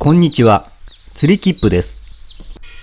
こんにちは、釣りキップです。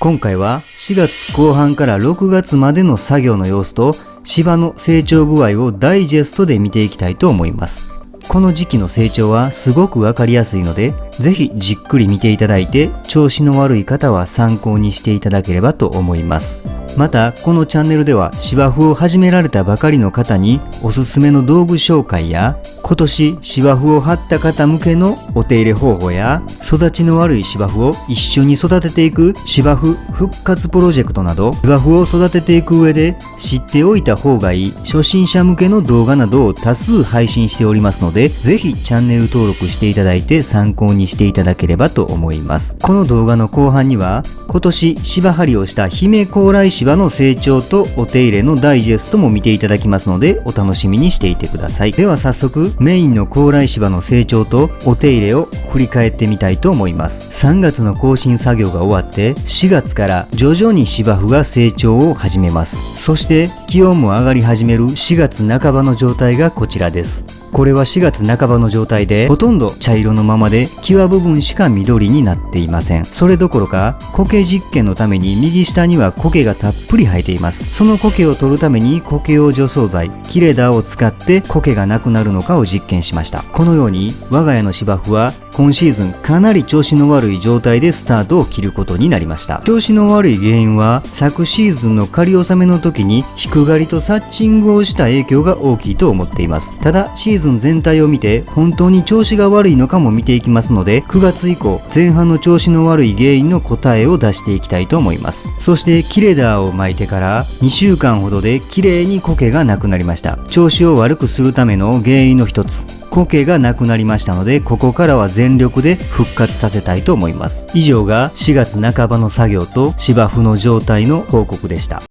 今回は4月後半から6月までの作業の様子と芝の成長具合をダイジェストで見ていきたいと思います。この時期の成長はすごくわかりやすいので、ぜひじっくり見ていただいて、調子の悪い方は参考にしていただければと思います。また、このチャンネルでは芝生を始められたばかりの方におすすめの道具紹介や、今年芝生を張った方向けのお手入れ方法や、育ちの悪い芝生を一緒に育てていく芝生復活プロジェクトなど、芝生を育てていく上で知っておいた方がいい初心者向けの動画などを多数配信しておりますので、ぜひチャンネル登録していただいて参考にしていただければと思います。この動画の後半には、今年芝張りをした姫高麗芝の成長とお手入れのダイジェストも見ていただきますので、お楽しみにしていてください。では早速、メインの高麗芝の成長とお手入れを振り返ってみたいと思います。3月の更新作業が終わって、4月から徐々に芝生が成長を始めます。そして気温も上がり始める4月半ばの状態がこちらです。これは4月半ばの状態で、ほとんど茶色のままで際部分しか緑になっていません。それどころか、苔実験のために右下には苔がたっぷり生えています。その苔を取るために苔用除草剤キレダーを使って苔がなくなるのかを実験しました。このように我が家の芝生は今シーズンかなり調子の悪い状態でスタートを切ることになりました。調子の悪い原因は昨シーズンの仮納めの時に低刈りとサッチングをした影響が大きいと思っています。ただシーズン全体を見て本当に調子が悪いのかも見ていきますので、9月以降前半の調子の悪い原因の答えを出していきたいと思います。そしてキレダーを巻いてから2週間ほどで綺麗に苔がなくなりました。調子を悪くするための原因の一つ、苔がなくなりましたので、ここからは全力で復活させたいと思います。以上が4月半ばの作業と芝生の状態の報告でした。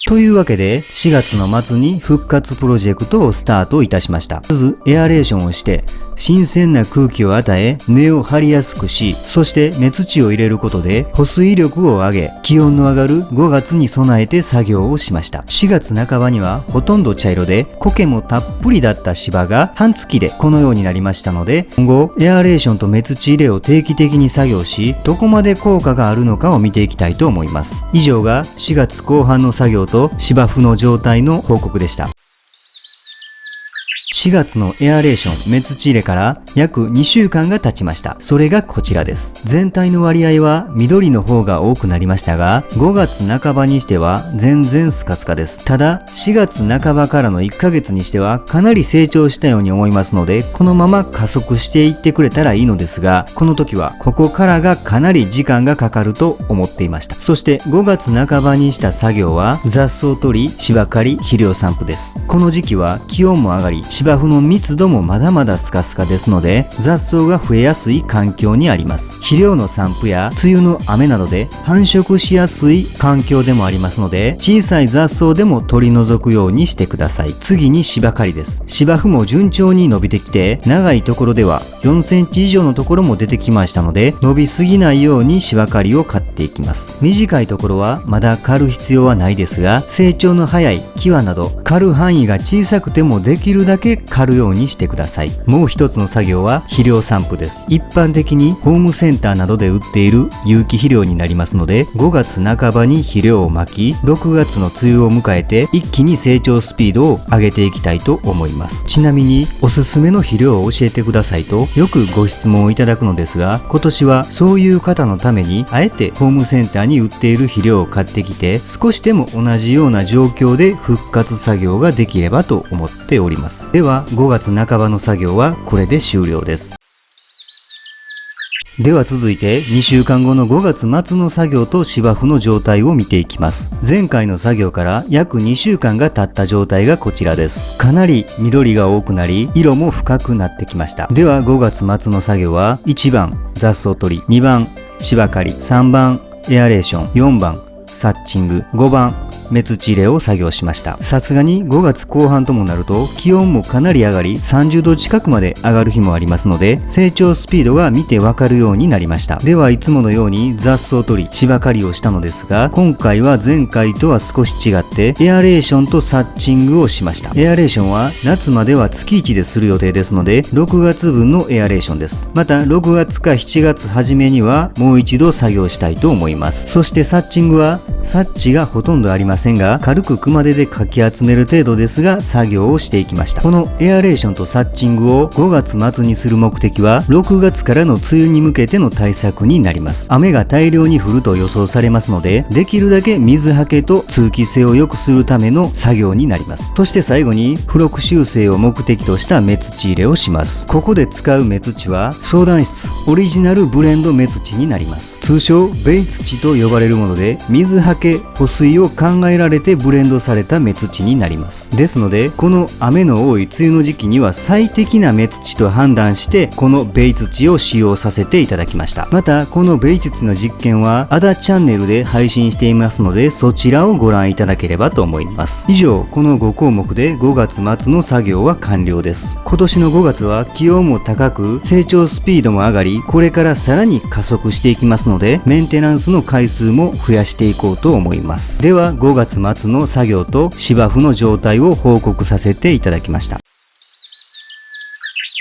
というわけで、4月の末に復活プロジェクトをスタートいたしました。まずエアレーションをして、新鮮な空気を与え、根を張りやすくし、そして目土を入れることで保水力を上げ、気温の上がる5月に備えて作業をしました。4月半ばにはほとんど茶色で、苔もたっぷりだった芝が半月でこのようになりましたので、今後エアレーションと目土入れを定期的に作業し、どこまで効果があるのかを見ていきたいと思います。以上が4月後半の作業と芝生の状態の報告でした。4月のエアレーション、目土入れから約2週間が経ちました。それがこちらです。全体の割合は緑の方が多くなりましたが、5月半ばにしては全然スカスカです。ただ、4月半ばからの1ヶ月にしてはかなり成長したように思いますので、このまま加速していってくれたらいいのですが、この時はここからがかなり時間がかかると思っていました。そして5月半ばにした作業は雑草取り、芝刈り、肥料散布です。この時期は気温も上がり、芝生の密度もまだまだスカスカですので、雑草が増えやすい環境にあります。肥料の散布や梅雨の雨などで繁殖しやすい環境でもありますので、小さい雑草でも取り除くようにしてください。次に芝刈りです。芝生も順調に伸びてきて、長いところでは4センチ以上のところも出てきましたので、伸びすぎないように芝刈りを刈っていきます。短いところはまだ刈る必要はないですが、成長の早い際など刈る範囲が小さくてもできるだけ刈るようにしてください。もう一つの作業は肥料散布です。一般的にホームセンターなどで売っている有機肥料になりますので、5月半ばに肥料をまき、6月の梅雨を迎えて一気に成長スピードを上げていきたいと思います。ちなみにおすすめの肥料を教えてくださいとよくご質問をいただくのですが、今年はそういう方のためにあえてホームセンターに売っている肥料を買ってきて、少しでも同じような状況で復活作業ができればと思っております。では5月半ばの作業はこれで終了です。では続いて2週間後の5月末の作業と芝生の状態を見ていきます。前回の作業から約2週間が経った状態がこちらです。かなり緑が多くなり、色も深くなってきました。では5月末の作業は1番雑草取り、2番芝刈り、3番エアレーション、4番サッチング、5番メツチ入れを作業しました。さすがに5月後半ともなると気温もかなり上がり30度近くまで上がる日もありますので、成長スピードが見てわかるようになりました。ではいつものように雑草取り、芝刈りをしたのですが、今回は前回とは少し違ってエアレーションとサッチングをしました。エアレーションは夏までは月1でする予定ですので、6月分のエアレーションです。また6月か7月初めにはもう一度作業したいと思います。そしてサッチングはサッチがほとんどありませんが、軽く熊手でかき集める程度ですが作業をしていきました。このエアレーションとサッチングを5月末にする目的は6月からの梅雨に向けての対策になります。雨が大量に降ると予想されますので、できるだけ水はけと通気性を良くするための作業になります。そして最後に付録修正を目的とした目土入れをします。ここで使う目土は相談室オリジナルブレンド目土になります。通称ベイ土と呼ばれるもので、水はけ保水を考えられてブレンドされた目土になります。ですのでこの雨の多い梅雨の時期には最適な目土と判断してこのベイ土を使用させていただきました。またこのベイ土の実験はアダチャンネルで配信していますので、そちらをご覧いただければと思います。以上、この5項目で5月末の作業は完了です。今年の5月は気温も高く成長スピードも上がり、これからさらに加速していきますので、メンテナンスの回数も増やしていこうと思います。では5月末の作業と芝生の状態を報告させていただきました。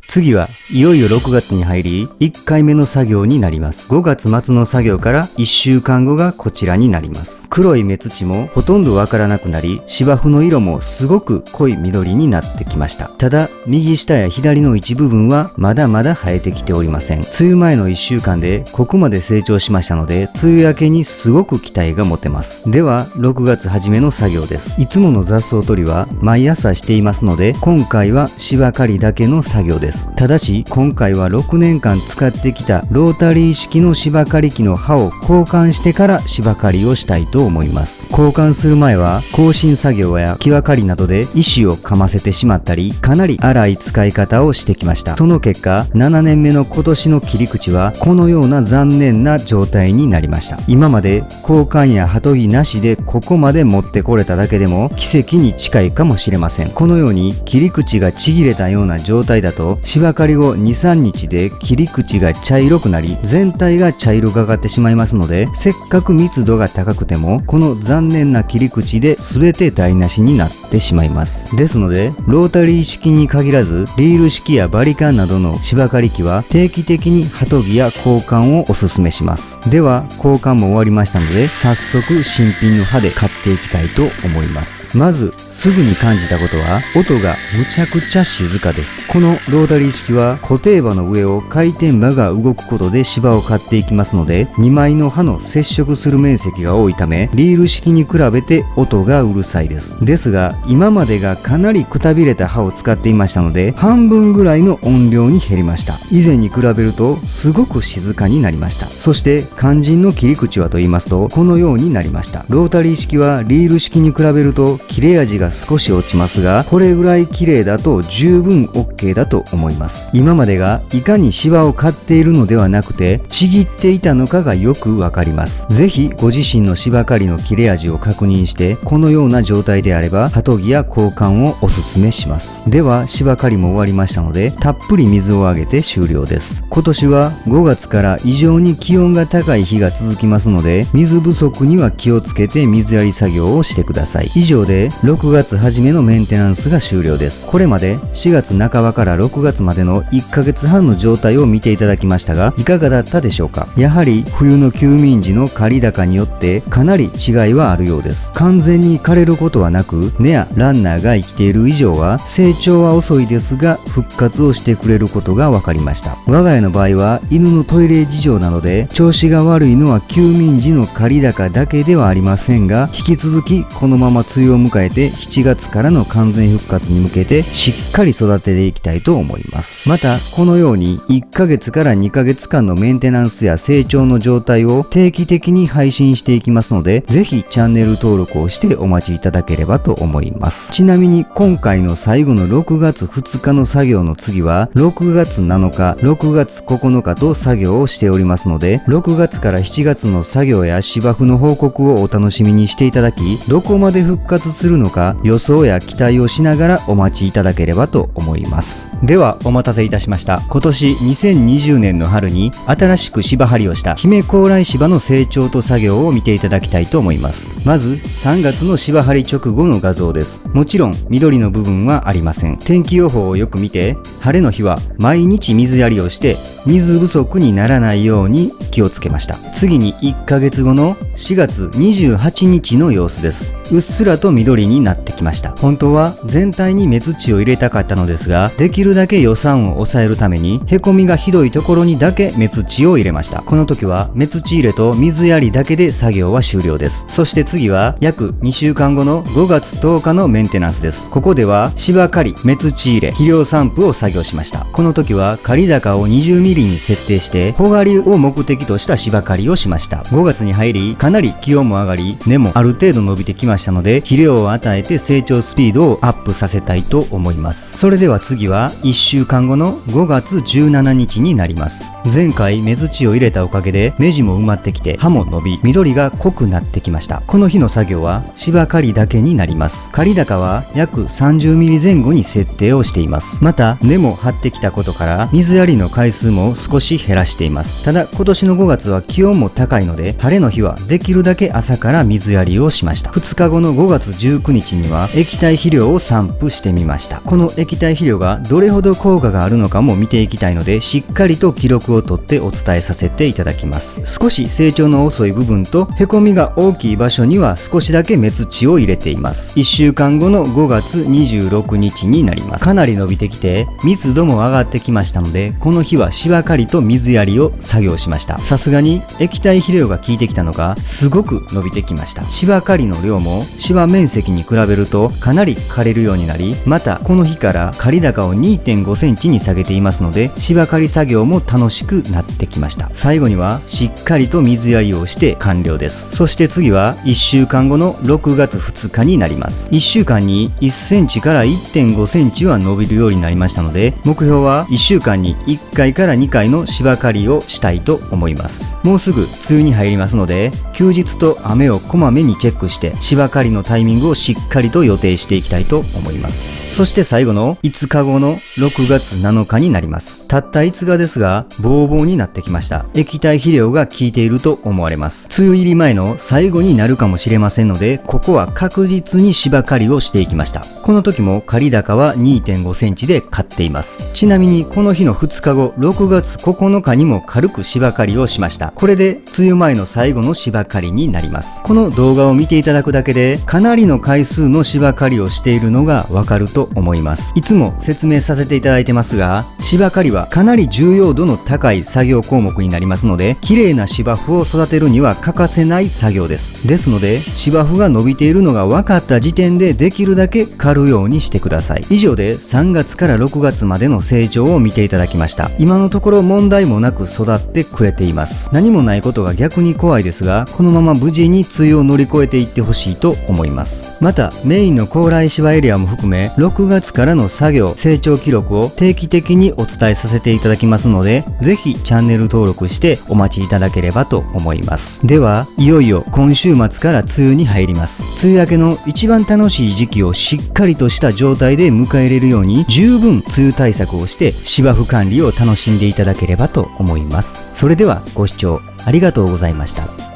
次はいよいよ6月に入り1回目の作業になります。5月末の作業から1週間後がこちらになります。黒い目土もほとんどわからなくなり、芝生の色もすごく濃い緑になってきました。ただ右下や左の一部分はまだまだ生えてきておりません。梅雨前の1週間でここまで成長しましたので、梅雨明けにすごく期待が持てます。では6月初めの作業です。いつもの雑草取りは毎朝していますので、今回は芝刈りだけの作業です。ただし今回は6年間使ってきたロータリー式の芝刈り機の刃を交換してから芝刈りをしたいと思います。交換する前は更新作業や際刈りなどで石を噛ませてしまったり、かなり荒い使い方をしてきました。その結果7年目の今年の切り口はこのような残念な状態になりました。今まで交換や鳩木なしでここまで持ってこれただけでも奇跡に近いかもしれません。このように切り口がちぎれたような状態だと、芝刈り後 2,3 日で切り口が茶色くなり全体が茶色がかってしまいますので、せっかく密度が高くてもこの残念な切り口で全て台無しになってしまいます。ですのでロータリー式に限らずリール式やバリカンなどの芝刈り機は定期的に鳩木や交換をおすすめします。では交換も終わりましたので、早速新品の刃で買っていきたいと思います。まずすぐに感じたことは、音がむちゃくちゃ静かです。このロータリー式は固定刃の上を回転刃が動くことで芝を刈っていきますので、2枚の刃の接触する面積が多いためリール式に比べて音がうるさいです。ですが今までがかなりくたびれた刃を使っていましたので、半分ぐらいの音量に減りました。以前に比べるとすごく静かになりました。そして肝心の切り口はと言いますと、このようになりました。ロータリー式はリール式に比べると切れ味が少し落ちますが、これぐらい綺麗だと十分 OK だと思います。今までがいかに芝を刈っているのではなくてちぎっていたのかがよくわかります。ぜひご自身の芝刈りの切れ味を確認して、このような状態であれば鳩木や交換をおすすめします。では芝刈りも終わりましたので、たっぷり水をあげて終了です。今年は5月から異常に気温が高い日が続きますので、水不足には気をつけて水やり作業をしてください。以上で6月初めのメンテナンスが終了です。これまで4月半ばから6月までの1ヶ月半の状態を見ていただきましたが、いかがだったでしょうか。やはり冬の休眠時の刈り高によってかなり違いはあるようです。完全に枯れることはなく、根やランナーが生きている以上は成長は遅いですが復活をしてくれることが分かりました。我が家の場合は犬のトイレ事情なので調子が悪いのは休眠時の刈り高だけではありませんが、引き続きこのまま梅雨を迎えて引7月からの完全復活に向けてしっかり育てていきたいと思います。またこのように1ヶ月から2ヶ月間のメンテナンスや成長の状態を定期的に配信していきますので、ぜひチャンネル登録をしてお待ちいただければと思います。ちなみに今回の最後の6月2日の作業の次は6月7日、6月9日と作業をしておりますので、6月から7月の作業や芝生の報告をお楽しみにしていただき、どこまで復活するのか予想や期待をしながらお待ちいただければと思います。ではお待たせいたしました。今年2020年の春に新しく芝張りをした姫高麗芝の成長と作業を見ていただきたいと思います。まず3月の芝張り直後の画像です。もちろん緑の部分はありません。天気予報をよく見て、晴れの日は毎日水やりをして水不足にならないように気をつけました。次に1ヶ月後の4月28日の様子です。うっすらと緑になってきました。本当は全体に目土を入れたかったのですが、できるだけ予算を抑えるためにへこみがひどいところにだけ目土を入れました。この時は目土入れと水やりだけで作業は終了です。そして次は約2週間後の5月10日のメンテナンスです。ここでは芝刈り、目土入れ、肥料散布を作業しました。この時は刈り高を 20mm に設定して穂刈りを目的とした芝刈りをしました。5月に入りかなり気温も上がり、根もある程度伸びてきましたので、肥料を与えて成長スピードをアップさせたいと思います。それでは次は1週間後の5月17日になります。前回目土を入れたおかげで目地も埋まってきて葉も伸び、緑が濃くなってきました。この日の作業は芝刈りだけになります。刈り高は約 30mm 前後に設定をしています。また根も張ってきたことから水やりの回数も少し減らしています。ただ今年の5月は気温も高いので、晴れの日はできるだけ朝から水やりをしました。2日後の5月19日には液体肥料を散布してみました。この液体肥料がどれほど効果があるのかも見ていきたいので、しっかりと記録を取ってお伝えさせていただきます。少し成長の遅い部分とへこみが大きい場所には少しだけ目土を入れています。1週間後の5月26日になります。かなり伸びてきて密度も上がってきましたので、この日は芝刈りと水やりを作業しました。さすがに液体肥料が効いてきたのかすごく伸びてきました。芝刈りの量も芝面積に比べるとかなり刈れるようになり、またこの日から刈り高を 2.5 センチに下げていますので、芝刈り作業も楽しくなってきました。最後にはしっかりと水やりをして完了です。そして次は1週間後の6月2日になります。1週間に1センチから 1.5 センチは伸びるようになりましたので、目標は1週間に1回から2回の芝刈りをしたいと思います。もうすぐ梅雨に入りますので、休日と雨をこまめにチェックして芝刈りのタイミングをしっかりと予定していきたいと思います。そして最後の5日後の6月7日になります。たった5日ですがボーボーになってきました。液体肥料が効いていると思われます。梅雨入り前の最後になるかもしれませんので、ここは確実に芝刈りをしていきました。この時も刈り高は 2.5 センチで刈っています。ちなみにこの日の2日後6月9日にも軽く芝刈りをしました。これで梅雨前の最後の芝刈りになります。この動画を見ていただくだけでかなりの回数の芝刈りをしているのがわかると思います。いつも説明させていただいてますが、芝刈りはかなり重要度の高い作業項目になりますので、綺麗な芝生を育てるには欠かせない作業です。ですので芝生が伸びているのが分かった時点でできるだけ刈るようにしてください。以上で3月から6月までの成長を見ていただきました。今のところ問題もなく育ってくれています。何もないことが逆に怖いですが、このまま無事に梅雨を乗り越えていってほしいと思います。またメインの高麗芝エリアも含め6月からの作業成長記録を定期的にお伝えさせていただきますので、ぜひチャンネル登録してお待ちいただければと思います。ではいよいよ今週末から梅雨に入ります。梅雨明けの一番楽しい時期をしっかりとした状態で迎えれるように十分梅雨対策をして芝生管理を楽しんでいただければと思います。それではご視聴ありがとうございました。